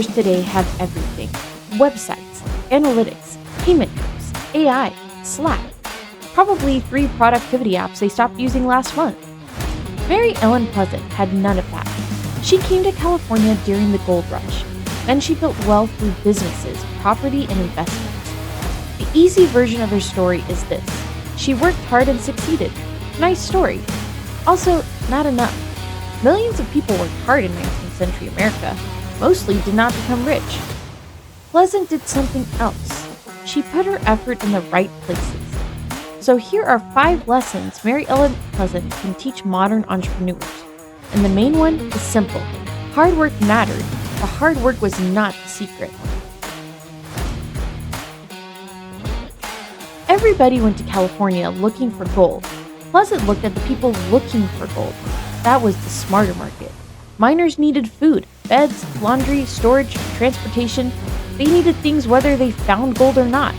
entrepreneurs today have everything: websites, analytics, payment apps, AI, Slack. Probably 3 productivity apps they stopped using last month. Mary Ellen Pleasant had none of that. She came to California during the gold rush. Then she built wealth through businesses, property, and investments. The easy version of her story is this: she worked hard and succeeded. Nice story. Also, not enough. Millions of people worked hard in 19th century America. Mostly did not become rich. Pleasant did something else. She put her effort in the right places. So here are 5 lessons Mary Ellen Pleasant can teach modern entrepreneurs. And the main one is simple. Hard work mattered. The hard work was not the secret. Everybody went to California looking for gold. Pleasant looked at the people looking for gold. That was the smarter market. Miners needed food, beds, laundry, storage, transportation. They needed things whether they found gold or not.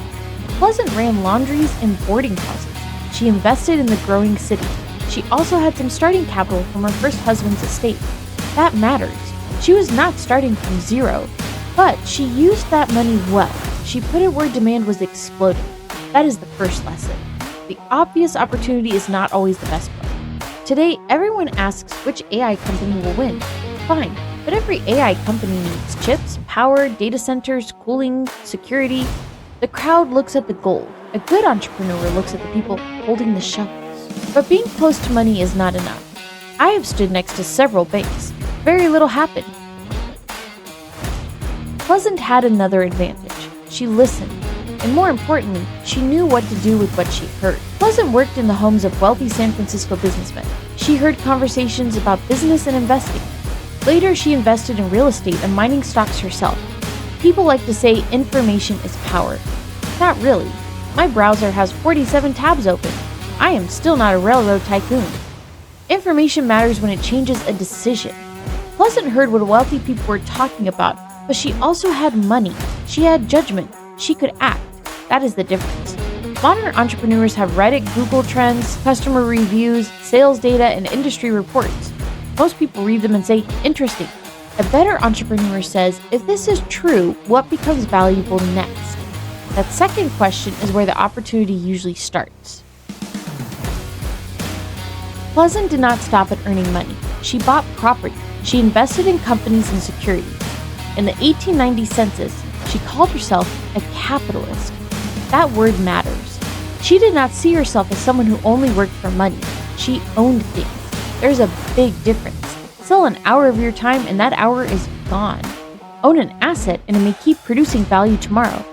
Pleasant ran laundries and boarding houses. She invested in the growing city. She also had some starting capital from her first husband's estate. That matters. She was not starting from zero, but she used that money well. She put it where demand was exploding. That is the first lesson. The obvious opportunity is not always the best one. Today, everyone asks which AI company will win. Fine, but every AI company needs chips, power, data centers, cooling, security. The crowd looks at the gold. A good entrepreneur looks at the people holding the shovels. But being close to money is not enough. I have stood next to several banks. Very little happened. Pleasant had another advantage. She listened. And more importantly, she knew what to do with what she heard. Pleasant worked in the homes of wealthy San Francisco businessmen. She heard conversations about business and investing. Later, she invested in real estate and mining stocks herself. People like to say information is power. Not really. My browser has 47 tabs open. I am still not a railroad tycoon. Information matters when it changes a decision. Pleasant heard what wealthy people were talking about, but she also had money. She had judgment. She could act. That is the difference. Modern entrepreneurs have Reddit, Google Trends, customer reviews, sales data, and industry reports. Most people read them and say, interesting. A better entrepreneur says, if this is true, what becomes valuable next? That second question is where the opportunity usually starts. Pleasant did not stop at earning money. She bought property. She invested in companies and securities. In the 1890 census, she called herself a capitalist. That word matters. She did not see herself as someone who only worked for money. She owned things. There's a big difference. Sell an hour of your time and that hour is gone. Own an asset and it may keep producing value tomorrow.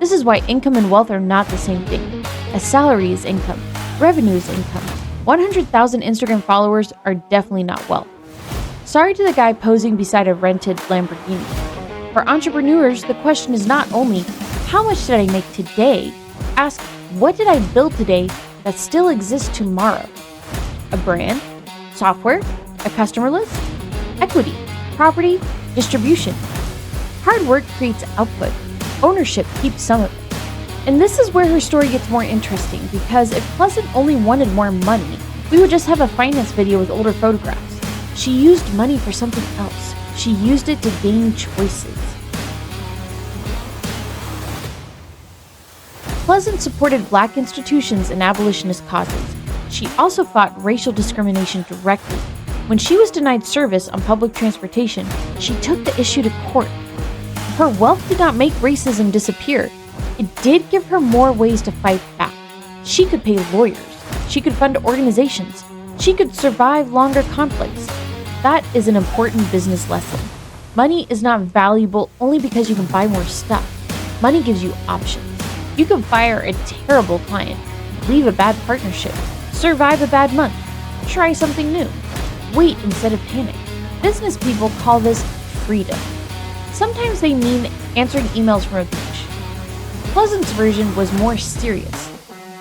This is why income and wealth are not the same thing. A salary is income. Revenue is income. 100,000 Instagram followers are definitely not wealth. Sorry to the guy posing beside a rented Lamborghini. For entrepreneurs, the question is not only, how much did I make today? Ask, what did I build today that still exists tomorrow? A brand? Software? A customer list? Equity? Property? Distribution? Hard work creates output. Ownership keeps some of it. And this is where her story gets more interesting, because if Pleasant only wanted more money, we would just have a finance video with older photographs. She used money for something else. She used it to gain choices. Pleasant supported Black institutions and abolitionist causes. She also fought racial discrimination directly. When she was denied service on public transportation, she took the issue to court. Her wealth did not make racism disappear. It did give her more ways to fight back. She could pay lawyers. She could fund organizations. She could survive longer conflicts. That is an important business lesson. Money is not valuable only because you can buy more stuff. Money gives you options. You can fire a terrible client, leave a bad partnership, survive a bad month, try something new, wait instead of panic. Business people call this freedom. Sometimes they mean answering emails from a beach. Pleasant's version was more serious.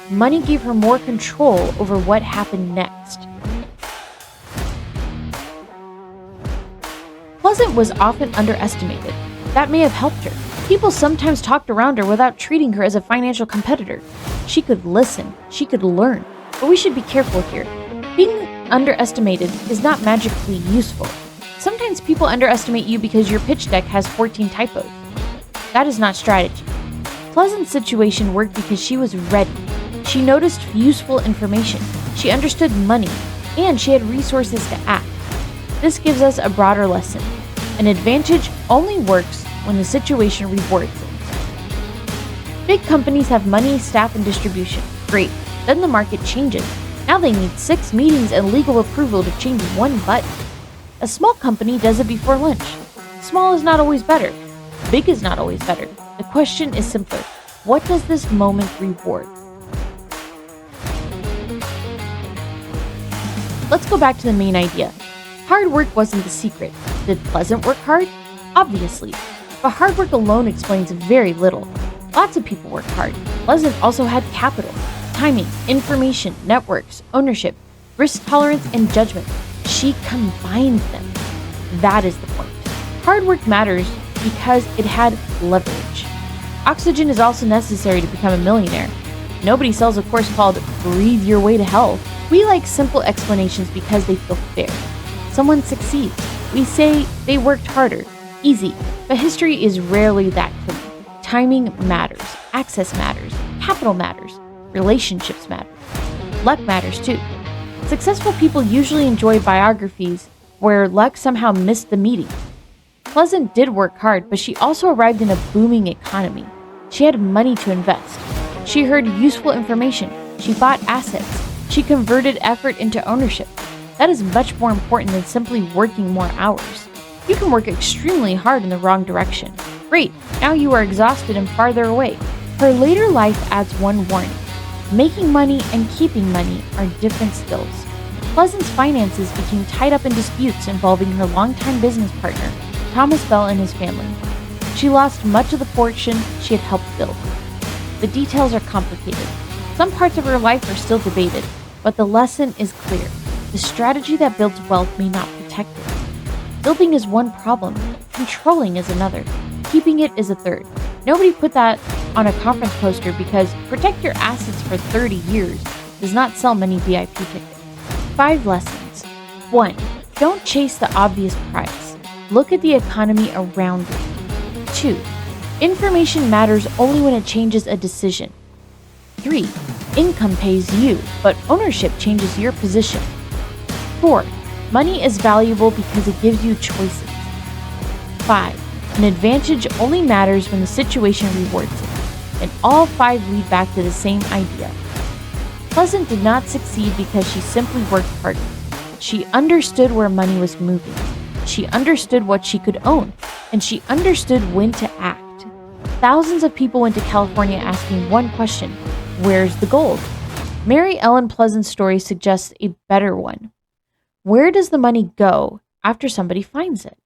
Money gave her more control over what happened next. Pleasant was often underestimated. That may have helped her. People sometimes talked around her without treating her as a financial competitor. She could listen, she could learn, but we should be careful here. Being underestimated is not magically useful. Sometimes people underestimate you because your pitch deck has 14 typos. That is not strategy. Pleasant's situation worked because she was ready. She noticed useful information, she understood money, and she had resources to act. This gives us a broader lesson. An advantage only works when the situation rewards it. Big companies have money, staff, and distribution. Great. Then the market changes. Now they need 6 meetings and legal approval to change one button. A small company does it before lunch. Small is not always better. Big is not always better. The question is simpler. What does this moment reward? Let's go back to the main idea. Hard work wasn't the secret. Did Pleasant work hard? Obviously. But hard work alone explains very little. Lots of people work hard. Pleasant also had capital, timing, information, networks, ownership, risk tolerance, and judgment. She combined them. That is the point. Hard work matters because it had leverage. Oxygen is also necessary to become a millionaire. Nobody sells a course called Breathe Your Way to Health. We like simple explanations because they feel fair. Someone succeeds. We say they worked harder. Easy. But history is rarely that clean. Timing matters. Access matters. Capital matters. Relationships matter. Luck matters too. Successful people usually enjoy biographies where luck somehow missed the meeting. Pleasant did work hard, but she also arrived in a booming economy. She had money to invest. She heard useful information. She bought assets. She converted effort into ownership. That is much more important than simply working more hours. You can work extremely hard in the wrong direction. Great, now you are exhausted and farther away. Her later life adds one warning. Making money and keeping money are different skills. Pleasant's finances became tied up in disputes involving her longtime business partner, Thomas Bell, and his family. She lost much of the fortune she had helped build. The details are complicated. Some parts of her life are still debated, but the lesson is clear. The strategy that builds wealth may not protect it. Building is one problem, controlling is another, keeping it is a third. Nobody put that on a conference poster because protect your assets for 30 years does not sell many VIP tickets. 5 lessons. 1. Don't chase the obvious prize. Look at the economy around you. 2. Information matters only when it changes a decision. 3. Income pays you, but ownership changes your position. 4. Money is valuable because it gives you choices. 5. An advantage only matters when the situation rewards it. And all 5 lead back to the same idea. Pleasant did not succeed because she simply worked harder. She understood where money was moving. She understood what she could own. And she understood when to act. Thousands of people went to California asking one question: where's the gold? Mary Ellen Pleasant's story suggests a better one. Where does the money go after somebody finds it?